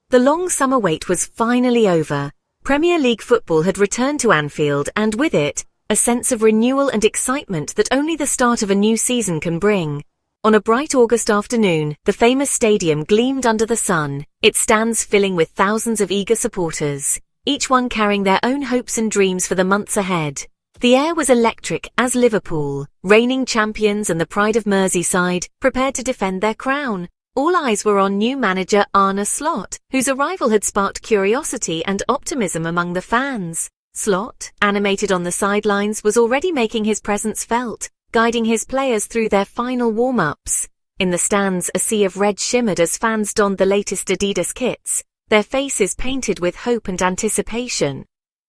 The long summer wait was finally over. Premier League football had returned to Anfield and with it, a sense of renewal and excitement that only the start of a new season can bring. On a bright August afternoon, the famous stadium gleamed under the sun, its stands filling with thousands of eager supporters, each one carrying their own hopes and dreams for the months ahead. The air was electric as Liverpool, reigning champions and the pride of Merseyside, prepared to defend their crown. All eyes were on new manager Arne Slot, whose arrival had sparked curiosity and optimism among the fans. Slot, animated on the sidelines, was already making his presence felt, guiding his players through their final warm-ups. In the stands, a sea of red shimmered as fans donned the latest Adidas kits, their faces painted with hope and anticipation.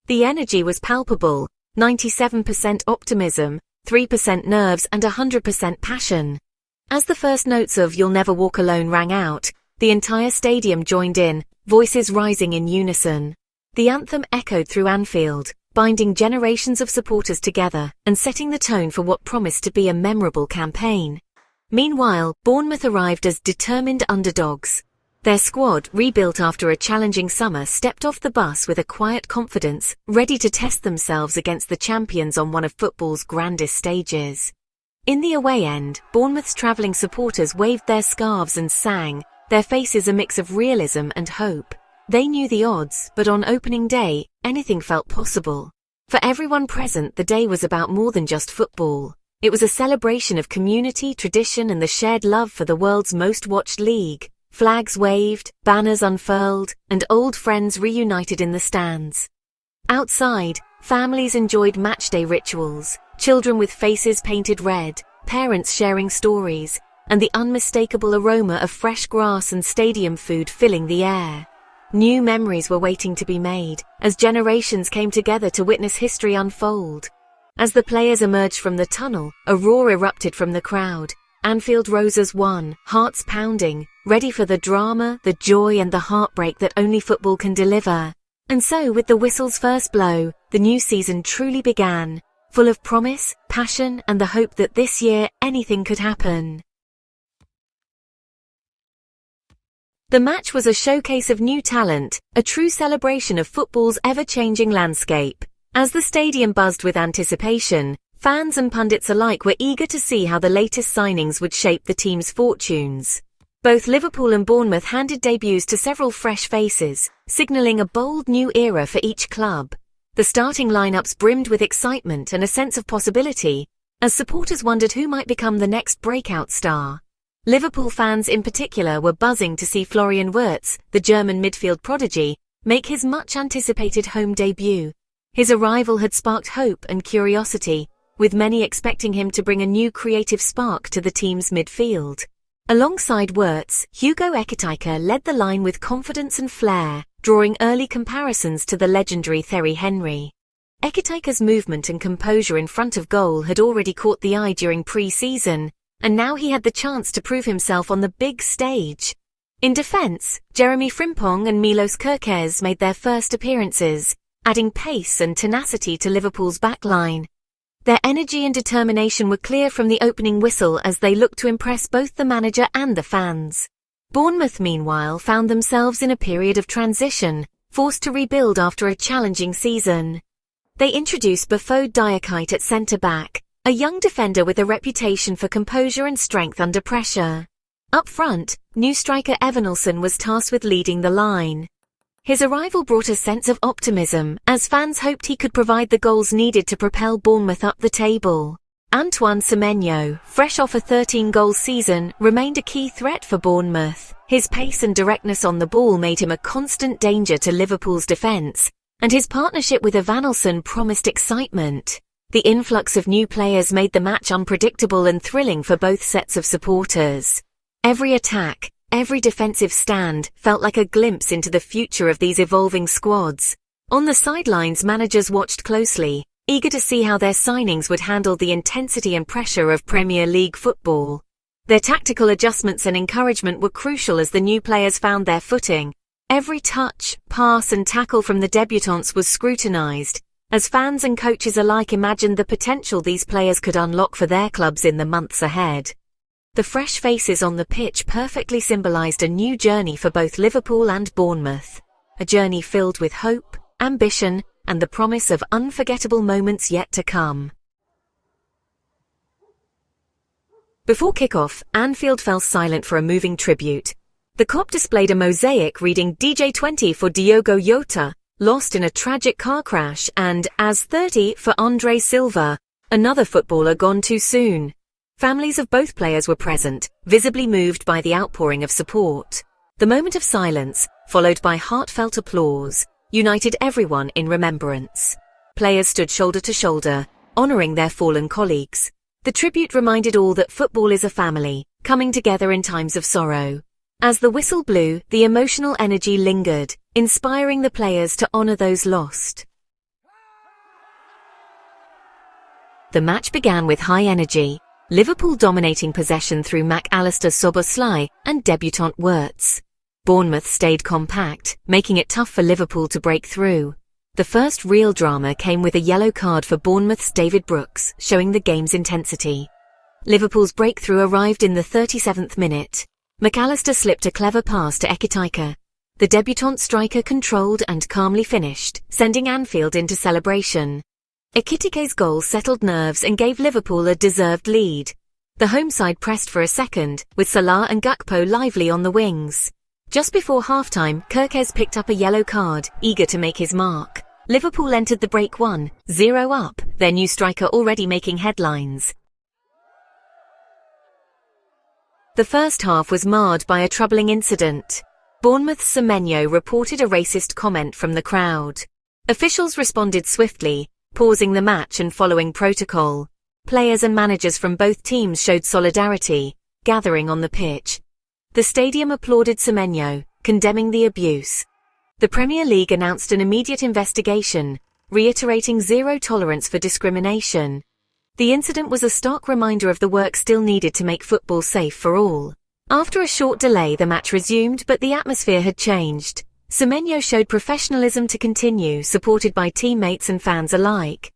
The energy was palpable, 97% optimism, 3% nerves and 100% passion. As the first notes of You'll Never Walk Alone rang out, the entire stadium joined in, voices rising in unison. The anthem echoed through Anfield, binding generations of supporters together and setting the tone for what promised to be a memorable campaign. Meanwhile, Bournemouth arrived as determined underdogs. Their squad, rebuilt after a challenging summer, stepped off the bus with a quiet confidence, ready to test themselves against the champions on one of football's grandest stages. In the away end, Bournemouth's travelling supporters waved their scarves and sang, their faces a mix of realism and hope. They knew the odds, but on opening day, anything felt possible. For everyone present, the day was about more than just football. It was a celebration of community, tradition and the shared love for the world's most watched league. Flags waved, banners unfurled, and old friends reunited in the stands. Outside, families enjoyed matchday rituals, children with faces painted red, parents sharing stories, and the unmistakable aroma of fresh grass and stadium food filling the air. New memories were waiting to be made, as generations came together to witness history unfold. As the players emerged from the tunnel, a roar erupted from the crowd. Anfield rose as one, hearts pounding, ready for the drama, the joy and the heartbreak that only football can deliver. And so, with the whistle's first blow, the new season truly began, full of promise, passion and the hope that this year anything could happen. The match was a showcase of new talent, a true celebration of football's ever-changing landscape. As the stadium buzzed with anticipation, fans and pundits alike were eager to see how the latest signings would shape the team's fortunes. Both Liverpool and Bournemouth handed debuts to several fresh faces, signalling a bold new era for each club. The starting lineups brimmed with excitement and a sense of possibility, as supporters wondered who might become the next breakout star. Liverpool fans in particular were buzzing to see Florian Wirtz, the German midfield prodigy, make his much-anticipated home debut. His arrival had sparked hope and curiosity, with many expecting him to bring a new creative spark to the team's midfield. Alongside Wirtz, Hugoekitike led the line with confidence and flair, drawing early comparisons to the legendary Thierry Henry. Ekitike's movement and composure in front of goal had already caught the eye during pre-season, and now he had the chance to prove himself on the big stage. In defence, Jeremy Frimpong and Miloskerkez made their first appearances, adding pace and tenacity to Liverpool's backline. Their energy and determination were clear from the opening whistle as they looked to impress both the manager and the fans. Bournemouth, meanwhile, found themselves in a period of transition, forced to rebuild after a challenging season. They introduced ekitike at centre-back, a young defender with a reputation for composure and strength under pressure. Up front, new striker Evanilson was tasked with leading the line. His arrival brought a sense of optimism, as fans hoped he could provide the goals needed to propel Bournemouth up the table. Antoine Semenyo, fresh off a 13-goal season, remained a key threat for Bournemouth. His pace and directness on the ball made him a constant danger to Liverpool's defence, and his partnership with Evanilson promised excitement. The influx of new players made the match unpredictable and thrilling for both sets of supporters. Every attack, every defensive stand felt like a glimpse into the future of these evolving squads. On the sidelines, managers watched closely, eager to see how their signings would handle the intensity and pressure of Premier League football. Their tactical adjustments and encouragement were crucial as the new players found their footing. Every touch, pass and tackle from the debutants was scrutinised, as fans and coaches alike imagined the potential these players could unlock for their clubs in the months ahead. The fresh faces on the pitch perfectly symbolised a new journey for both Liverpool and Bournemouth. A journey filled with hope, ambition, and the promise of unforgettable moments yet to come. Before kick-off, Anfield fell silent for a moving tribute. The Kop displayed a mosaic reading DJ20 for Diogo Jota, lost in a tragic car crash, and as 30 for Andre Silva, another footballer gone too soon. Families of both players were present, visibly moved by the outpouring of support. The moment of silence, followed by heartfelt applause, united everyone in remembrance. Players stood shoulder to shoulder, honouring their fallen colleagues. The tribute reminded all that football is a family, coming together in times of sorrow. As the whistle blew, the emotional energy lingered, inspiring the players to honour those lost. The match began with high energy, Liverpool dominating possession through McAllister Szoboszlai and debutant Wirtz. Bournemouth stayed compact, making it tough for Liverpool to break through. The first real drama came with a yellow card for Bournemouth's David Brooks, showing the game's intensity. Liverpool's breakthrough arrived in the 37th minute. McAllister slipped a clever pass to Ekitike. The debutant striker controlled and calmly finished, sending Anfield into celebration. Ekitike's goal settled nerves and gave Liverpool a deserved lead. The home side pressed for a second, with Salah and Gakpo lively on the wings. Just before half-time, Kerkez picked up a yellow card, eager to make his mark. Liverpool entered the break 1-0 up, their new striker already making headlines. The first half was marred by a troubling incident. Bournemouth's Semenyo reported a racist comment from the crowd. Officials responded swiftly, pausing the match and following protocol. Players and managers from both teams showed solidarity, gathering on the pitch. The stadium applauded Semenyo, condemning the abuse. The Premier League announced an immediate investigation, reiterating zero tolerance for discrimination. The incident was a stark reminder of the work still needed to make football safe for all. After a short delay, the match resumed, but the atmosphere had changed. Semenyo showed professionalism to continue, supported by teammates and fans alike.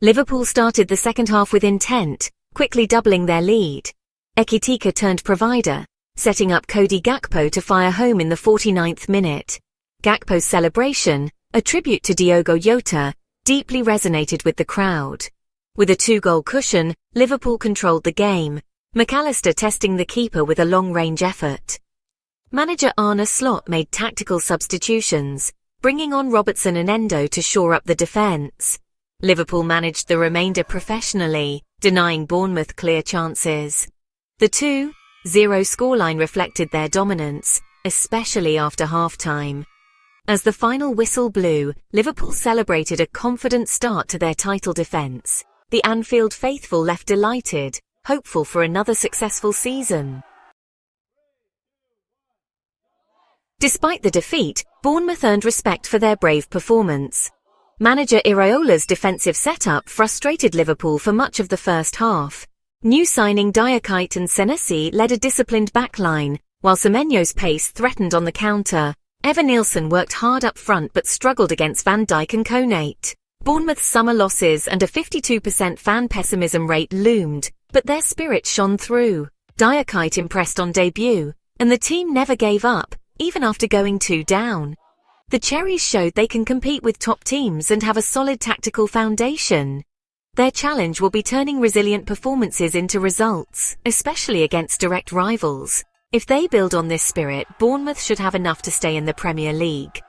Liverpool started the second half with intent, quickly doubling their lead. Ekitike turned provider, setting up Cody Gakpo to fire home in the 49th minute. Gakpo's celebration, a tribute to Diogo Jota, deeply resonated with the crowd. With a 2-goal cushion, Liverpool controlled the game, McAllister testing the keeper with a long-range effort. Manager Arne Slot made tactical substitutions, bringing on Robertson and Endo to shore up the defence. Liverpool managed the remainder professionally, denying Bournemouth clear chances. The 2-0 scoreline reflected their dominance, especially after half-time. As the final whistle blew, Liverpool celebrated a confident start to their title defence. The Anfield faithful left delighted, hopeful for another successful season. Despite the defeat, Bournemouth earned respect for their brave performance. Manager Iraola's defensive setup frustrated Liverpool for much of the first half. New signing Diakite and Senesi led a disciplined backline, while Semenyo's pace threatened on the counter. Evan Nielsen worked hard up front but struggled against Van Dijk and Konate. Bournemouth's summer losses and a 52% fan pessimism rate loomed, but their spirit shone through. Diakite impressed on debut, and the team never gave up, even after going 2 down. The Cherries showed they can compete with top teams and have a solid tactical foundation. Their challenge will be turning resilient performances into results, especially against direct rivals. If they build on this spirit, Bournemouth should have enough to stay in the Premier League.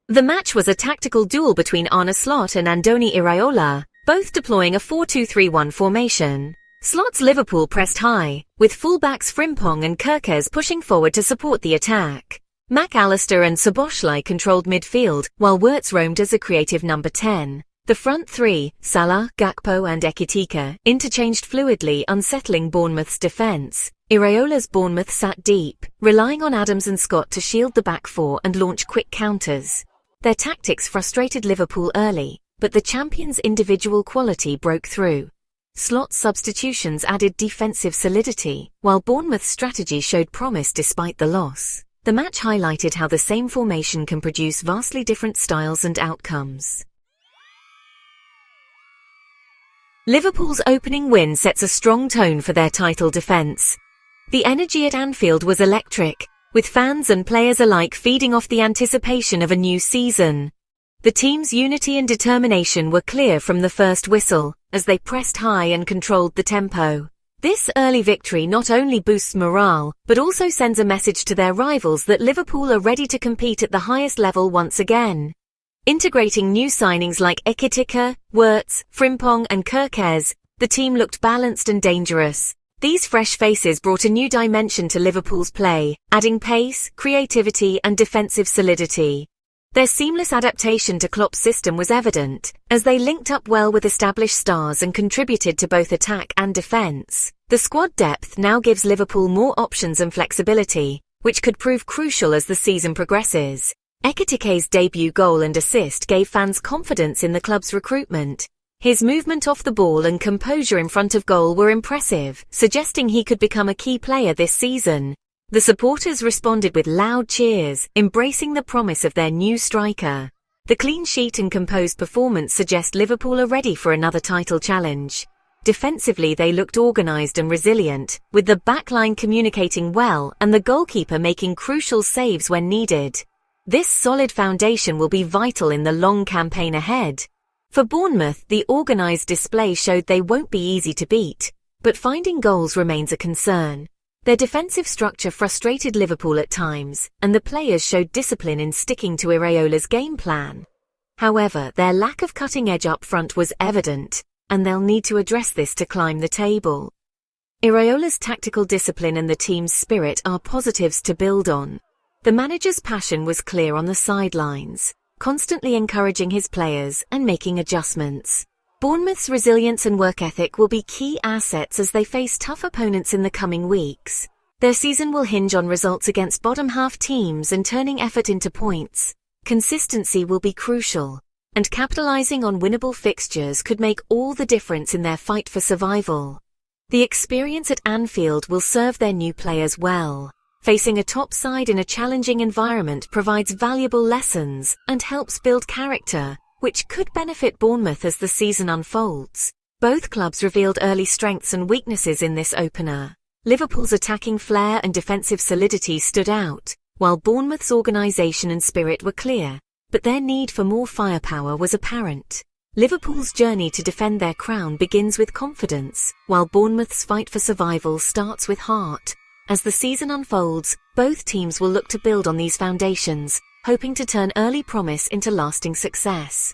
The match was a tactical duel between Arne Slot and Andoni Iraola, both deploying a 4-2-3-1 formation. Slot's Liverpool pressed high, with fullbacks Frimpong and Kerkez pushing forward to support the attack. McAllister and Szoboszlai controlled midfield, while Wirtz roamed as a creative number 10. The front three, Salah, Gakpo and Ekitike, interchanged fluidly, unsettling Bournemouth's defence. Iraola's Bournemouth sat deep, relying on Adams and Scott to shield the back four and launch quick counters. Their tactics frustrated Liverpool early, but the champions' individual quality broke through. Slot's substitutions added defensive solidity, while Bournemouth's strategy showed promise despite the loss. The match highlighted how the same formation can produce vastly different styles and outcomes. Liverpool's opening win sets a strong tone for their title defence. The energy at Anfield was electric, with fans and players alike feeding off the anticipation of a new season. The team's unity and determination were clear from the first whistle, as they pressed high and controlled the tempo. This early victory not only boosts morale, but also sends a message to their rivals that Liverpool are ready to compete at the highest level once again. Integrating new signings like Ekitike, Wirtz, Frimpong and Kerkez, the team looked balanced and dangerous. These fresh faces brought a new dimension to Liverpool's play, adding pace, creativity and defensive solidity. Their seamless adaptation to Klopp's system was evident, as they linked up well with established stars and contributed to both attack and defence. The squad depth now gives Liverpool more options and flexibility, which could prove crucial as the season progresses. Ekitike's debut goal and assist gave fans confidence in the club's recruitment. His movement off the ball and composure in front of goal were impressive, suggesting he could become a key player this season. The supporters responded with loud cheers, embracing the promise of their new striker. The clean sheet and composed performance suggest Liverpool are ready for another title challenge. Defensively, they looked organised and resilient, with the backline communicating well and the goalkeeper making crucial saves when needed. This solid foundation will be vital in the long campaign ahead. For Bournemouth, the organised display showed they won't be easy to beat, but finding goals remains a concern. Their defensive structure frustrated Liverpool at times, and the players showed discipline in sticking to Iraola's game plan. However, their lack of cutting edge up front was evident, and they'll need to address this to climb the table. Iraola's tactical discipline and the team's spirit are positives to build on. The manager's passion was clear on the sidelines, constantly encouraging his players and making adjustments. Bournemouth's resilience and work ethic will be key assets as they face tough opponents in the coming weeks. Their season will hinge on results against bottom-half teams and turning effort into points. Consistency will be crucial, and capitalising on winnable fixtures could make all the difference in their fight for survival. The experience at Anfield will serve their new players well. Facing a top side in a challenging environment provides valuable lessons and helps build character, which could benefit Bournemouth as the season unfolds. Both clubs revealed early strengths and weaknesses in this opener. Liverpool's attacking flair and defensive solidity stood out, while Bournemouth's organisation and spirit were clear, but their need for more firepower was apparent. Liverpool's journey to defend their crown begins with confidence, while Bournemouth's fight for survival starts with heart. As the season unfolds, both teams will look to build on these foundations, hoping to turn early promise into lasting success.